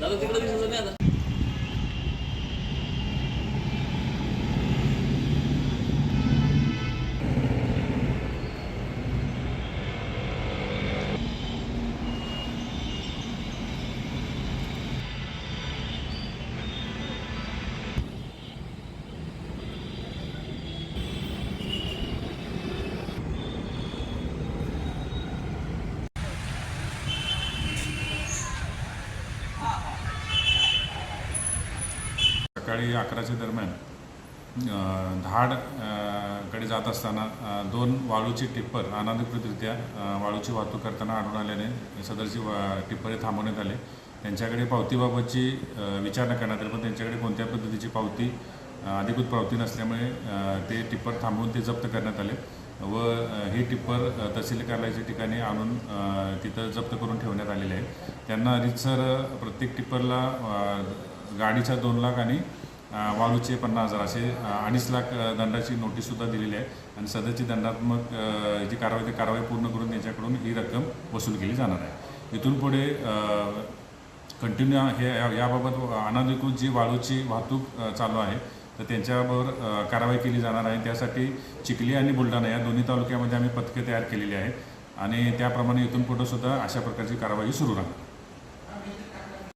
दादा तिकडे दिसत नाही आता. सकाळी 11च्या दरम्यान धाड कडे जात असताना दोन वाळूची टिप्पर अनधिकृतरित्या वाळूची वाहतूक करताना आढळून आल्याने सदरची टिप्परे थांबवण्यात आले. त्यांच्याकडे पावतीबाबतची विचारणा करण्यात आली, पण त्यांच्याकडे कोणत्या पद्धतीची पावती अधिकृत पावती नसल्यामुळे ते टिप्पर थांबवून ते जप्त करण्यात आले व ही टिप्पर तहसील कार्यालयाच्या ठिकाणी आणून तिथं जप्त करून ठेवण्यात आलेले आहे. त्यांना रीतसर प्रत्येक टिप्परला गाडीच्या 2 लाख आणि वाळूचे 50,000 असे 2.5 लाख दंडाची नोटीससुद्धा दिलेली आहे आणि सदरची दंडात्मक जी कारवाई पूर्ण करून त्यांच्याकडून ही रक्कम वसूल केली जाणार आहे. इथून पुढे कंटिन्यू याबाबत अनधिकृत जी वाळूची वाहतूक चालू आहे तर त्यांच्यावर कारवाई केली जाणार आहे. त्यासाठी चिखली आणि बुलढाणा या दोन्ही तालुक्यामध्ये आम्ही पथके तयार केलेली आहेत आणि त्याप्रमाणे इथून पुढे सुद्धा अशा प्रकारची कारवाई सुरू राहणार.